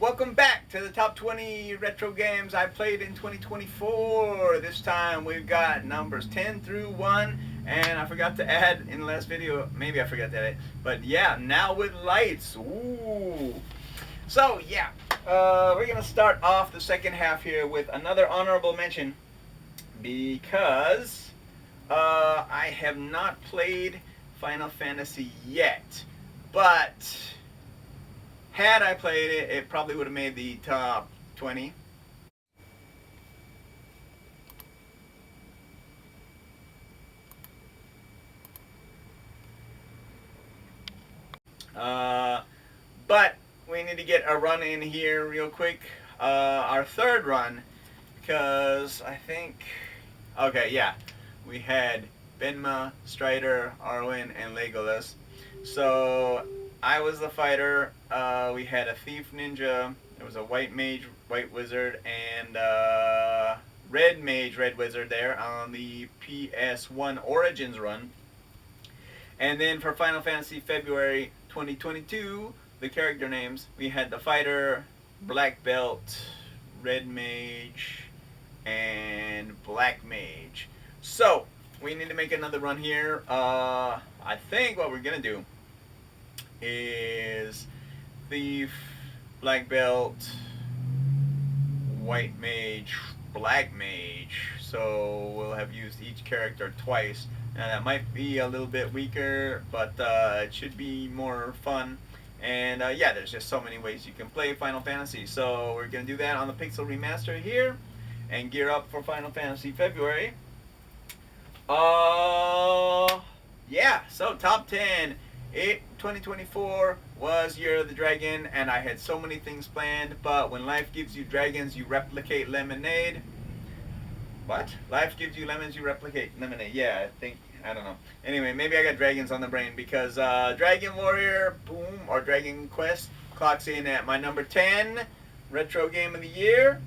Welcome back to the top 20 retro games I played in 2024. This time we've got numbers 10 through 1, and I forgot to add in the last video, maybe I forgot to add it, but yeah, now with lights. Ooh. So yeah, we're gonna start off the second half here with another honorable mention because I have not played Final Fantasy yet, but had I played it, it probably would have made the top 20. But we need to get a run in here real quick. Our third run, because I think, okay, yeah, we had Benma, Strider, Arwen, and Legolas. So I was the fighter. We had a thief ninja. There was a white mage, white wizard, and red mage, red wizard there on the PS1 Origins run. And then for Final Fantasy February 2022, the character names, we had the fighter, black belt, red mage, and black mage. So we need to make another run here. I think what we're gonna do is thief, black belt, white mage, black mage. So we'll have used each character twice. Now that might be a little bit weaker, but it should be more fun. And yeah, there's just so many ways you can play Final Fantasy. So we're going to do that on the Pixel Remaster here and gear up for Final Fantasy February. Yeah, so top 10. 2024 was Year of the Dragon, and I had so many things planned, but when life gives you dragons, you replicate lemonade. What? Life gives you lemons, you replicate lemonade. Yeah, I don't know. Anyway, maybe I got dragons on the brain because Dragon Warrior, boom, or Dragon Quest clocks in at my number 10 retro game of the year.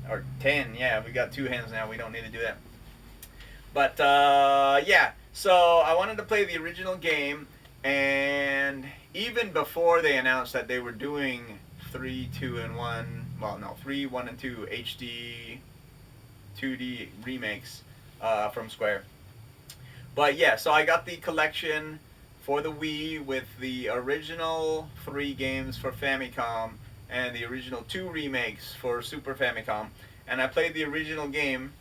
Or 10, yeah, we got two hands now, we don't need to do that. But yeah, so I wanted to play the original game, and even before they announced that they were doing 3, 2, and 1, well, no, 3, 1, and 2 HD 2D remakes from Square. But yeah, so I got the collection for the Wii with the original 3 games for Famicom and the original 2 remakes for Super Famicom. And I played the original game,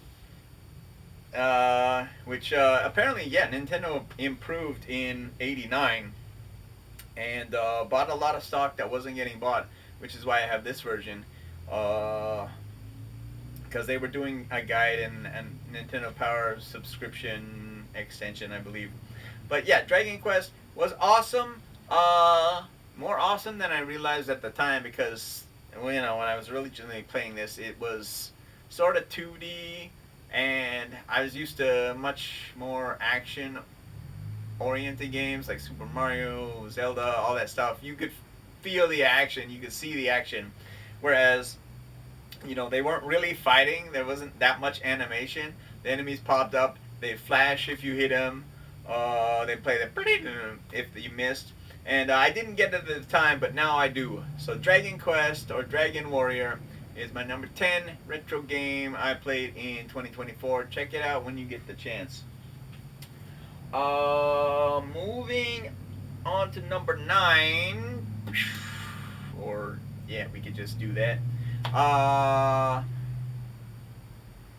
which apparently, yeah, Nintendo improved in '89 and bought a lot of stock that wasn't getting bought, which is why I have this version. Because they were doing a guide and Nintendo Power subscription extension, I believe. But yeah, Dragon Quest was awesome. More awesome than I realized at the time because, you know, when I was originally playing this, it was sort of 2D, and I was used to much more action-oriented games like Super Mario, Zelda, all that stuff. You could feel the action, you could see the action, whereas, you know, they weren't really fighting. There wasn't that much animation. The enemies popped up, they flash if you hit them, they play the if you missed. And I didn't get it at the time, but now I do. So Dragon Quest or Dragon Warrior is my number 10 retro game I played in 2024. Check it out when you get the chance. Moving on to number 9. Or, yeah, we could just do that.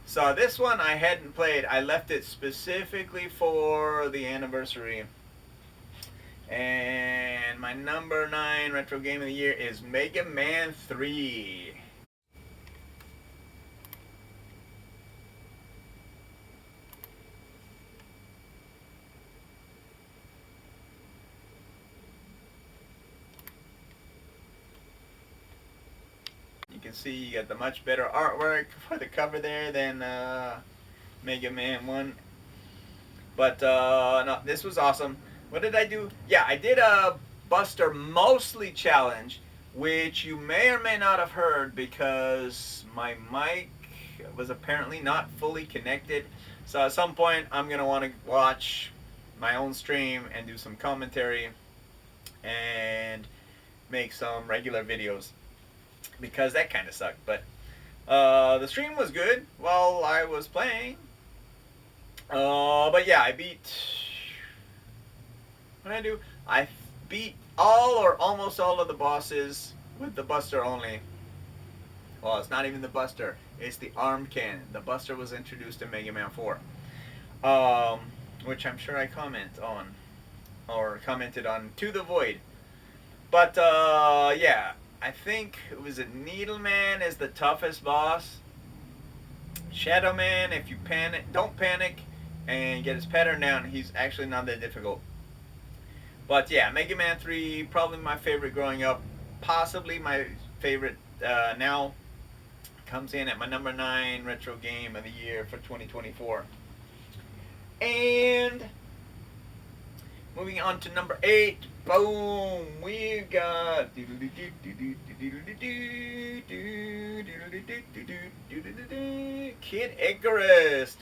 So this one I hadn't played. I left it specifically for the anniversary. And my number 9 retro game of the year is Mega Man 3. You can see you got the much better artwork for the cover there than Mega Man 1. But no, this was awesome. What did I do? Yeah, I did a Buster Mostly challenge, which you may or may not have heard because my mic was apparently not fully connected. So at some point, I'm going to want to watch my own stream and do some commentary and make some regular videos because that kind of sucked. But the stream was good while I was playing. But yeah, I beat. What did I do? I beat all or almost all of the bosses with the Buster only. Well, it's not even the Buster. It's the armed cannon. The Buster was introduced in Mega Man 4. Which I'm sure I commented on to the void. But, yeah. I think it was Needleman is the toughest boss. Shadow Man, if you don't panic and get his pattern down, he's actually not that difficult. But yeah, Mega Man 3, probably my favorite growing up. Possibly my favorite now. Comes in at my number 9 retro game of the year for 2024. And moving on to number 8. Boom! We've got Kid Icarus.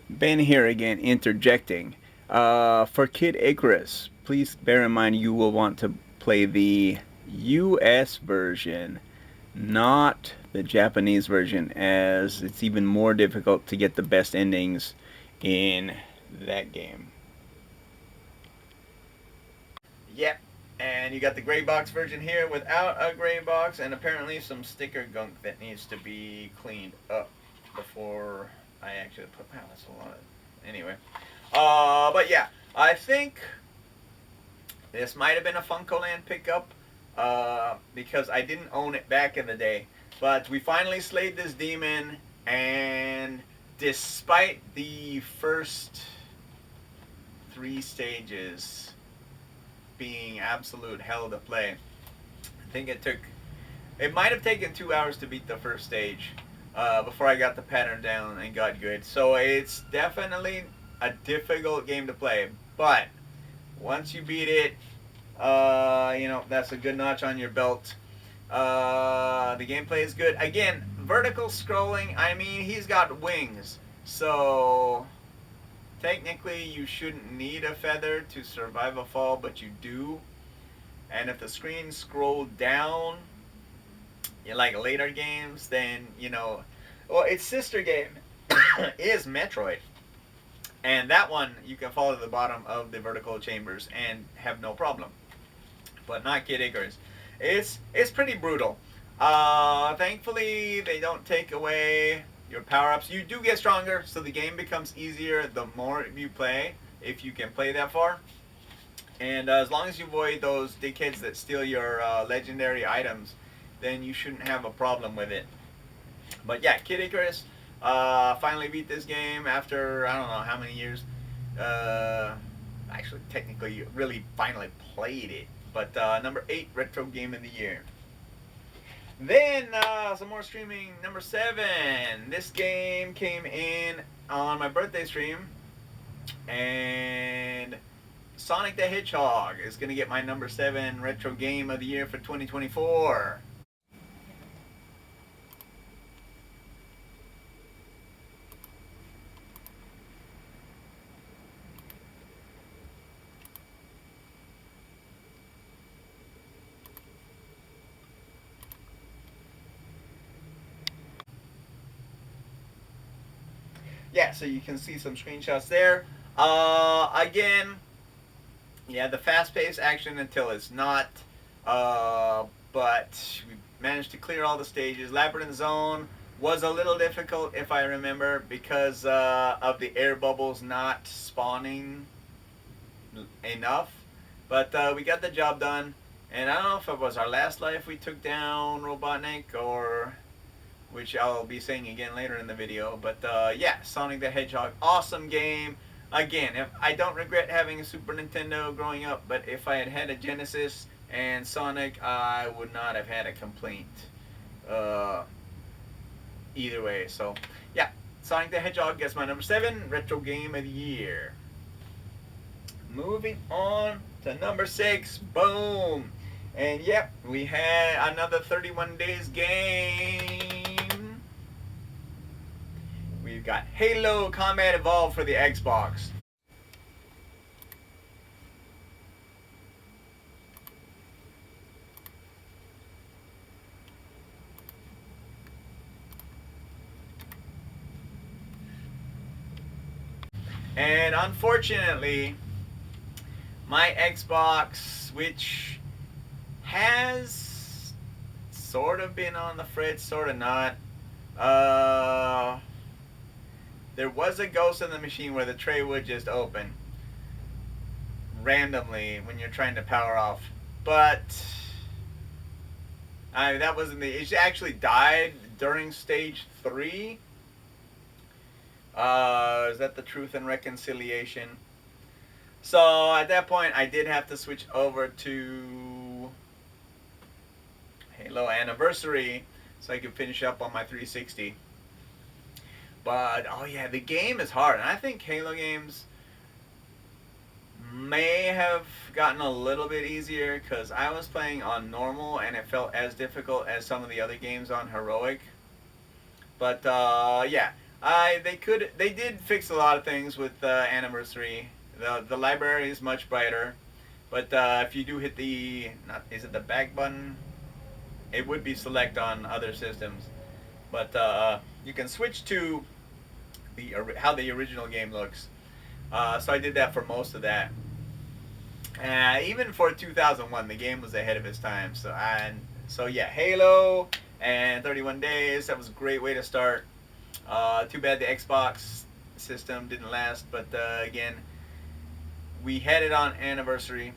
Ben here again, interjecting. For Kid Icarus, please bear in mind you will want to play the US version, not the Japanese version, as it's even more difficult to get the best endings in that game. Yep, and you got the gray box version here without a gray box, and apparently some sticker gunk that needs to be cleaned up before I actually put. Wow, that's a lot. Anyway, but yeah, I think this might have been a FuncoLand pickup because I didn't own it back in the day. But we finally slayed this demon, and despite the first 3 stages being absolute hell to play, I think it might have taken 2 hours to beat the first stage before I got the pattern down and got good. So it's definitely a difficult game to play, but once you beat it, you know, that's a good notch on your belt. The gameplay is good. Again, vertical scrolling, I mean, he's got wings, so technically you shouldn't need a feather to survive a fall, but you do. And if the screen scrolled down, like later games, then, you know, well, its sister game is Metroid. And that one, you can fall to the bottom of the vertical chambers and have no problem. But not Kid Icarus. It's pretty brutal. Thankfully, they don't take away your power-ups. You do get stronger, so the game becomes easier the more you play, if you can play that far. And as long as you avoid those dickheads that steal your legendary items, then you shouldn't have a problem with it. But yeah, Kid Icarus, finally beat this game after, I don't know how many years. Actually, technically, you really finally played it. But number 8 retro game of the year. Then some more streaming. Number 7. This game came in on my birthday stream, and Sonic the Hedgehog is going to get my number 7 retro game of the year for 2024. Yeah, so you can see some screenshots there. Again, yeah, the fast-paced action until it's not. But we managed to clear all the stages. Labyrinth Zone was a little difficult, if I remember, because of the air bubbles not spawning enough. But we got the job done. And I don't know if it was our last life we took down Robotnik, or which I'll be saying again later in the video. But yeah, Sonic the Hedgehog, awesome game. Again, if I don't regret having a Super Nintendo growing up, but if I had had a Genesis and Sonic, I would not have had a complaint either way. So yeah, Sonic the Hedgehog gets my number 7 retro game of the year. Moving on to number 6, boom. And yep, we had another 31 days game. We've got Halo Combat Evolved for the Xbox. And unfortunately, my Xbox, which has sort of been on the fritz, sort of not. There was a ghost in the machine where the tray would just open randomly when you're trying to power off. But that wasn't the. It actually died during stage 3. Is that the Truth and Reconciliation? So at that point, I did have to switch over to Halo Anniversary so I could finish up on my 360. But oh yeah, the game is hard, and I think Halo games may have gotten a little bit easier because I was playing on normal and it felt as difficult as some of the other games on heroic. But yeah, they did fix a lot of things with Anniversary. The library is much brighter, but if you do hit is it the back button? It would be select on other systems, but you can switch to how the original game looks. So I did that for most of that. Even for 2001, the game was ahead of its time. So yeah, Halo and 31 Days. That was a great way to start. Too bad the Xbox system didn't last, but again, we had it on Anniversary,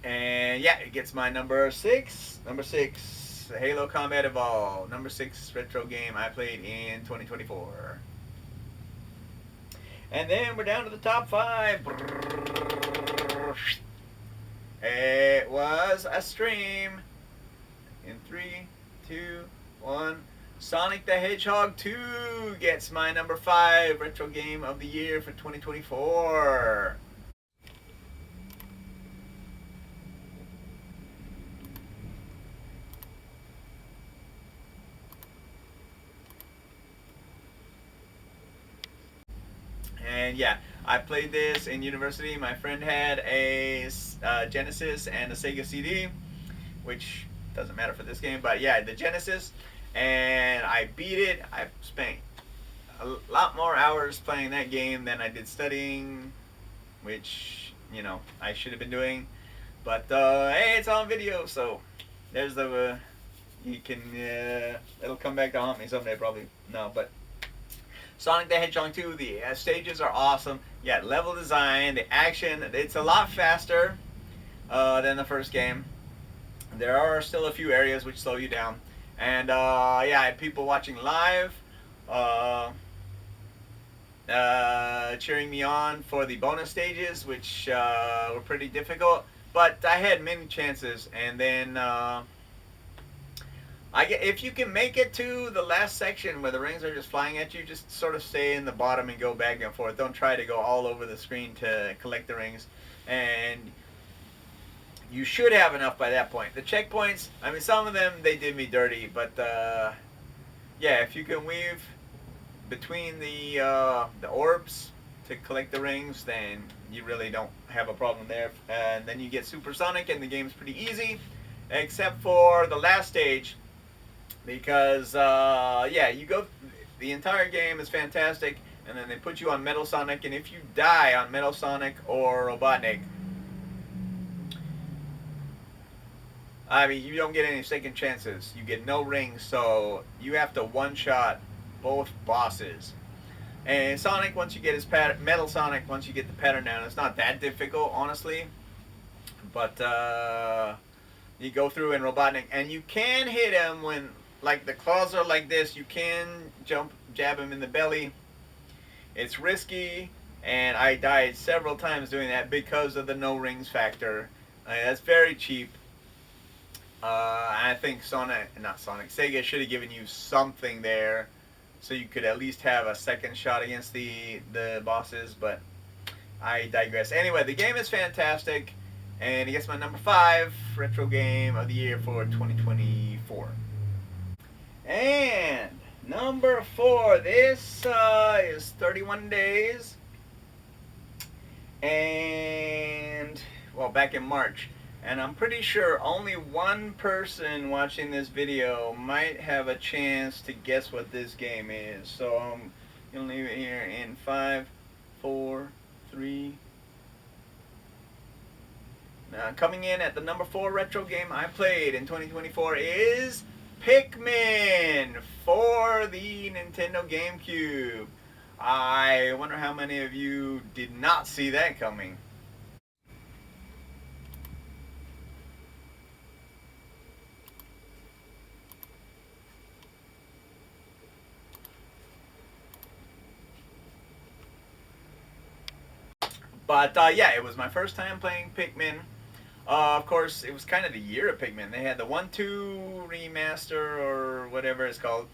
and yeah, it gets my number 6. Number 6, Halo Combat Evolved. Number 6 retro game I played in 2024. And then we're down to the top 5. It was a stream. In 3, 2, 1. Sonic the Hedgehog 2 gets my number 5 retro game of the year for 2024. And yeah, I played this in university. My friend had a Genesis and a Sega CD, which doesn't matter for this game, but yeah, the Genesis, and I beat it. I spent a lot more hours playing that game than I did studying, which, you know, I should have been doing. But hey, it's on video, so there's the you can it'll come back to haunt me someday, probably. No, but Sonic the Hedgehog 2, the stages are awesome. Yeah, level design, the action, it's a lot faster than the first game. There are still a few areas which slow you down. And yeah, people watching live cheering me on for the bonus stages, which were pretty difficult. But I had many chances, and then if you can make it to the last section where the rings are just flying at you, just sort of stay in the bottom and go back and forth. Don't try to go all over the screen to collect the rings. And you should have enough by that point. The checkpoints, I mean, some of them, they did me dirty. But, yeah, if you can weave between the orbs to collect the rings, then you really don't have a problem there. And then you get Supersonic, and the game's pretty easy. Except for the last stage. Because, yeah, you go, the entire game is fantastic, and then they put you on Metal Sonic, and if you die on Metal Sonic or Robotnik, I mean, you don't get any second chances. You get no rings, so you have to one-shot both bosses. And Sonic, once you get his pattern, Metal Sonic, once you get the pattern down, it's not that difficult, honestly. But, you go through in Robotnik, and you can hit him when, like, the claws are like this. You can jab him in the belly. It's risky, and I died several times doing that because of the no rings factor. That's very cheap. I think Sega should have given you something there, so you could at least have a second shot against the bosses. But I digress. Anyway, the game is fantastic. And I guess my number 5 retro game of the year for 2024. And number 4, this is 31 Days. And, well, back in March. And I'm pretty sure only one person watching this video might have a chance to guess what this game is. So I'm going to leave it here in 5, 4, 3. Now, coming in at the number 4 retro game I played in 2024 is Pikmin for the Nintendo GameCube. I wonder how many of you did not see that coming. But yeah, it was my first time playing Pikmin. Of course, it was kind of the year of Pikmin. They had the 1-2 remaster or whatever it's called.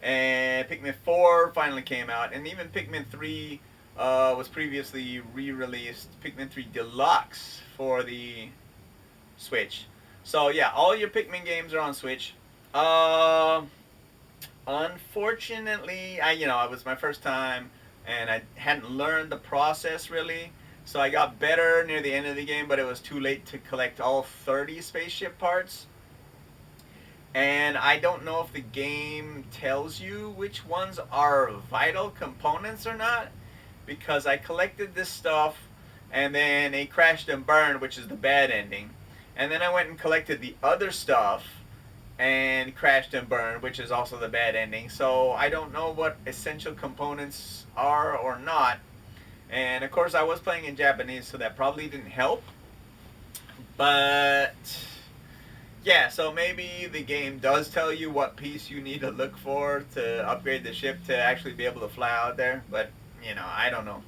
And Pikmin 4 finally came out. And even Pikmin 3 was previously re-released. Pikmin 3 Deluxe for the Switch. So yeah, all your Pikmin games are on Switch. Unfortunately, it was my first time. And I hadn't learned the process really. So I got better near the end of the game, but it was too late to collect all 30 spaceship parts. And I don't know if the game tells you which ones are vital components or not, because I collected this stuff and then it crashed and burned, which is the bad ending. And then I went and collected the other stuff and crashed and burned, which is also the bad ending. So I don't know what essential components are or not. And of course I was playing in Japanese, so that probably didn't help. But yeah, so maybe the game does tell you what piece you need to look for to upgrade the ship to actually be able to fly out there. But, I don't know.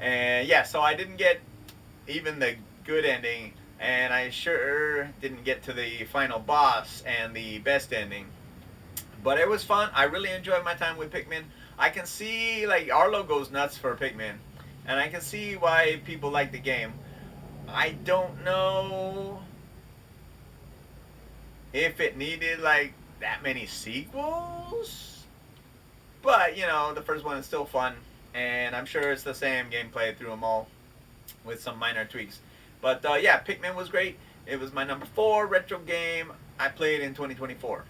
And yeah, so I didn't get even the good ending. And I sure didn't get to the final boss and the best ending. But it was fun. I really enjoyed my time with Pikmin. I can see, Arlo goes nuts for Pikmin. And I can see why people like the game. I don't know if it needed, that many sequels. But, the first one is still fun. And I'm sure it's the same gameplay through them all with some minor tweaks. But yeah, Pikmin was great. It was my number 4 retro game I played in 2024.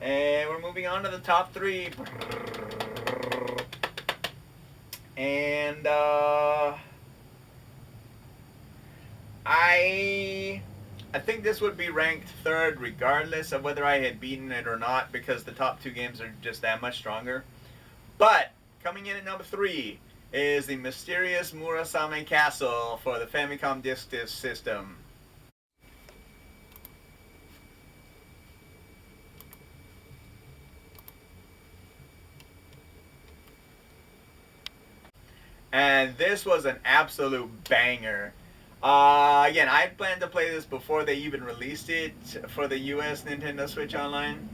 And we're moving on to the top 3. And I think this would be ranked 3rd regardless of whether I had beaten it or not, because the top 2 games are just that much stronger. But coming in at number 3 is the mysterious Murasame Castle for the Famicom Disk System. And this was an absolute banger. Again, I planned to play this before they even released it for the US Nintendo Switch Online.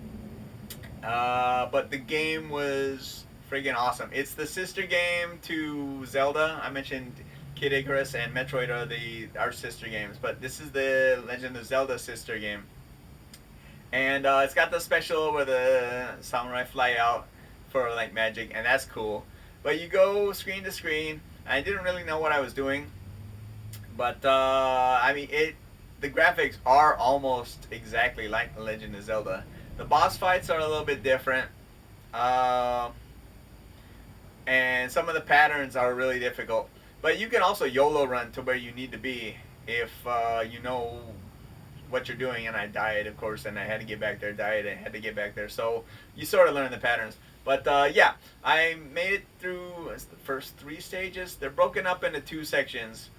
But the game was friggin' awesome. It's the sister game to Zelda. I mentioned Kid Icarus and Metroid are our sister games, but this is the Legend of Zelda sister game. And it's got the special where the samurai fly out for magic, and that's cool. But you go screen to screen. I didn't really know what I was doing, but the graphics are almost exactly like the Legend of Zelda. The boss fights are a little bit different. And some of the patterns are really difficult. But you can also YOLO run to where you need to be if you know what you're doing. And I died, of course, and I had to get back there. Died, and had to get back there. So you sort of learn the patterns. But yeah, I made it through the first 3 stages. They're broken up into 2 sections.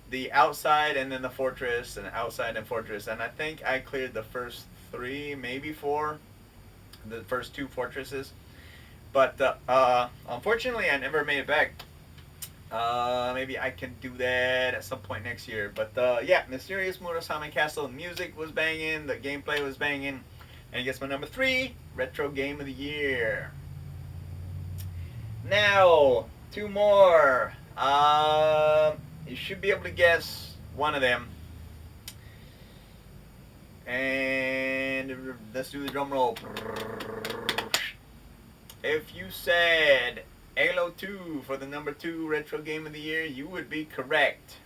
The outside and then the fortress, and outside and fortress. And I think I cleared the first 3, maybe 4. The first 2 fortresses. But unfortunately, I never made it back. Maybe I can do that at some point next year. But yeah, Mysterious Murasame Castle. Music was banging. The gameplay was banging. And I guess my number 3, Retro Game of the Year. Now, 2 more. You should be able to guess one of them. And let's do the drum roll. If you said Halo 2 for the number 2 retro game of the year, you would be correct.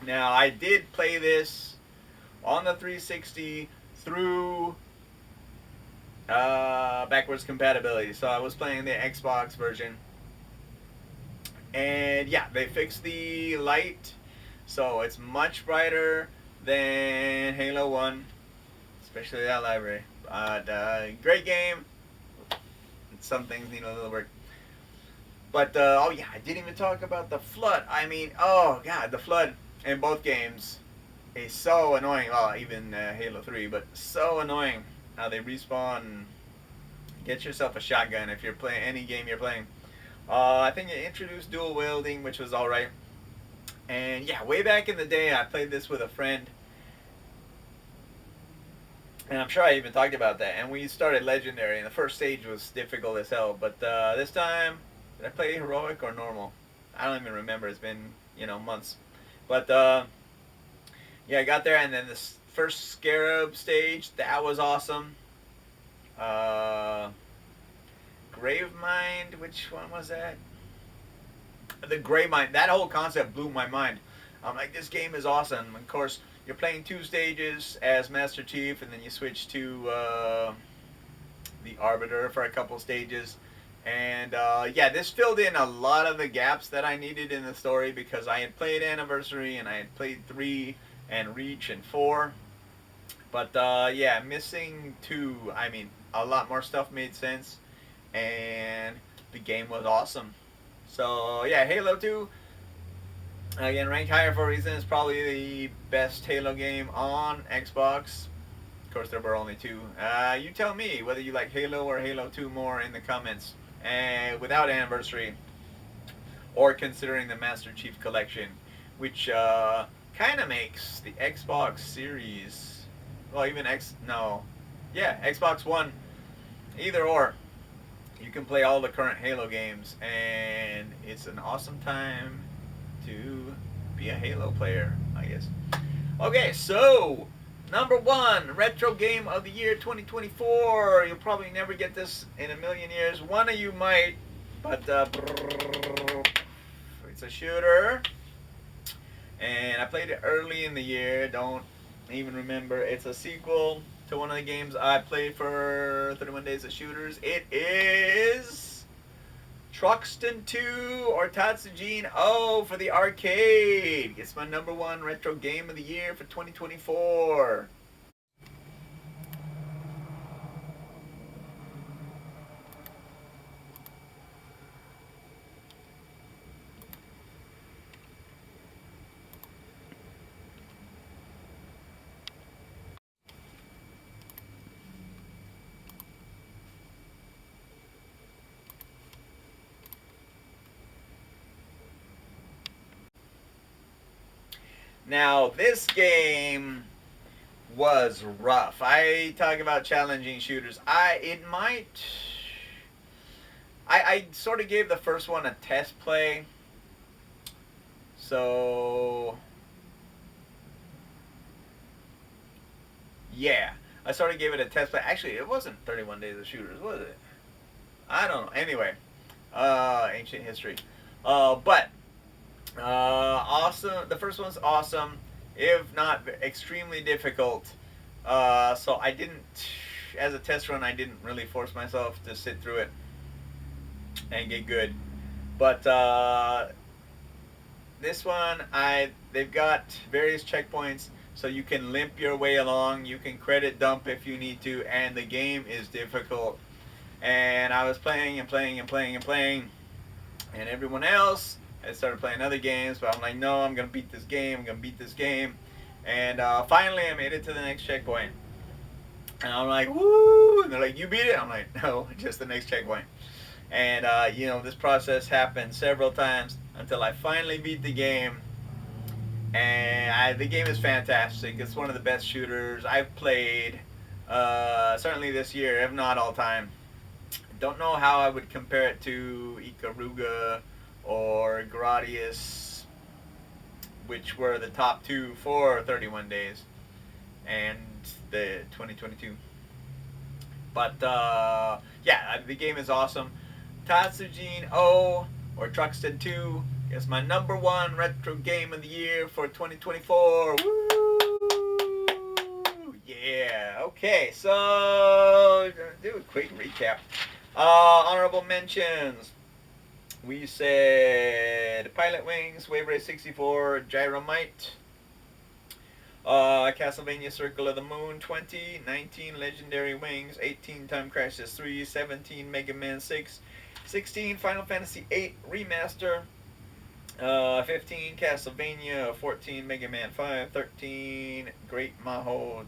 Now, I did play this on the 360 through backwards compatibility. So I was playing the Xbox version. And yeah, they fixed the light, so it's much brighter than Halo 1, especially that library. But great game. Some things need a little work. But oh yeah, I didn't even talk about the flood. I mean, oh god, the flood in both games is so annoying. Oh, even Halo 3, but so annoying how they respawn. Get yourself a shotgun if you're playing any game you're playing. I think it introduced dual wielding, which was alright. And yeah, way back in the day, I played this with a friend. And I'm sure I even talked about that. And we started Legendary, and the first stage was difficult as hell. But this time, did I play Heroic or Normal? I don't even remember. It's been, months. But yeah, I got there, and then this first Scarab stage, that was awesome. Gravemind, which one was that? The Gravemind, that whole concept blew my mind. I'm like, this game is awesome. Of course, you're playing 2 stages as Master Chief, and then you switch to the Arbiter for a couple stages. And yeah, this filled in a lot of the gaps that I needed in the story, because I had played Anniversary, and I had played 3 and Reach and 4. But yeah, missing 2, I mean, a lot more stuff made sense. And the game was awesome. So yeah, Halo 2, again, ranked higher for a reason. It's probably the best Halo game on Xbox. Of course, there were only 2. You tell me whether you like Halo or Halo 2 more in the comments. And without Anniversary, or considering the Master Chief Collection, which kind of makes the Xbox Series, well, even Xbox One, either or. You can play all the current Halo games, and it's an awesome time to be a Halo player, I guess. Okay, so number 1 retro game of the year 2024. You'll probably never get this in a million years. One of you might, but it's a shooter, and I played it early in the year. Don't even remember. It's a sequel to one of the games I played for 31 Days of Shooters. It is Truxton 2 or Tatsujin O for the arcade. It's my number 1 retro game of the year for 2024. Now, this game was rough. I talk about challenging shooters. I sort of gave the first one a test play. So yeah, I sort of gave it a test play. Actually, it wasn't 31 Days of Shooters, was it? I don't know. Anyway, ancient history. But awesome. The first one's awesome, if not extremely difficult. So I didn't, as a test run, I didn't really force myself to sit through it and get good. But this one, they've got various checkpoints, so you can limp your way along. You can credit dump if you need to, and the game is difficult. And I was playing and playing and playing and playing, and everyone else had started playing other games, but I'm like, no, I'm gonna beat this game. I'm gonna beat this game. And finally, I made it to the next checkpoint. And I'm like, woo! And they're like, you beat it? I'm like, no, just the next checkpoint. And this process happened several times until I finally beat the game. and the game is fantastic. It's one of the best shooters I've played, certainly this year, if not all time. Don't know how I would compare it to Ikaruga or Gradius, which were the top two for 31 days and the 2022. But yeah, the game is awesome. Tatsujin O or Truxton 2 is my number one retro game of the year for 2024. Woo! Yeah. Okay, so do a quick recap. Honorable mentions. We said Pilot Wings, Wave Race 64, Gyromite, Castlevania Circle of the Moon 20, 19 Legendary Wings, 18 Time Crisis 3, 17 Mega Man 6, 16 Final Fantasy 8 Remaster, 15 Castlevania, 14 Mega Man 5, 13 Great Maho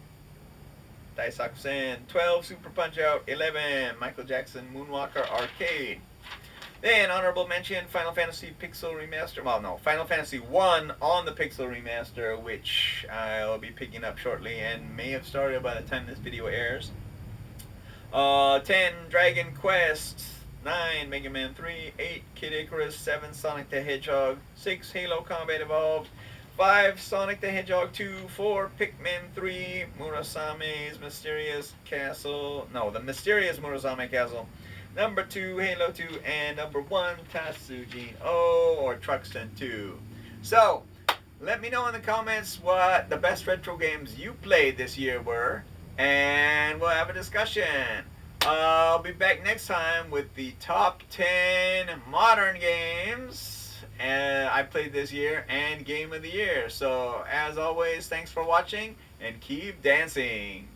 Daisakusen, 12 Super Punch Out, 11 Michael Jackson Moonwalker Arcade. Then, honorable mention, Final Fantasy Pixel Remaster. Well, no, Final Fantasy 1 on the Pixel Remaster, which I'll be picking up shortly and may have started by the time this video airs. 10, Dragon Quest. 9, Mega Man 3. 8, Kid Icarus. 7, Sonic the Hedgehog. 6, Halo Combat Evolved. 5, Sonic the Hedgehog 2. 4, Pikmin 3. Murasame's Mysterious Castle. No, the Mysterious Murasame Castle. Number 2, Halo 2, and number 1, Tatsujin O or Truxton 2. So, let me know in the comments what the best retro games you played this year were, and we'll have a discussion. I'll be back next time with the top 10 modern games I played this year and game of the year. So, as always, thanks for watching, and keep dancing.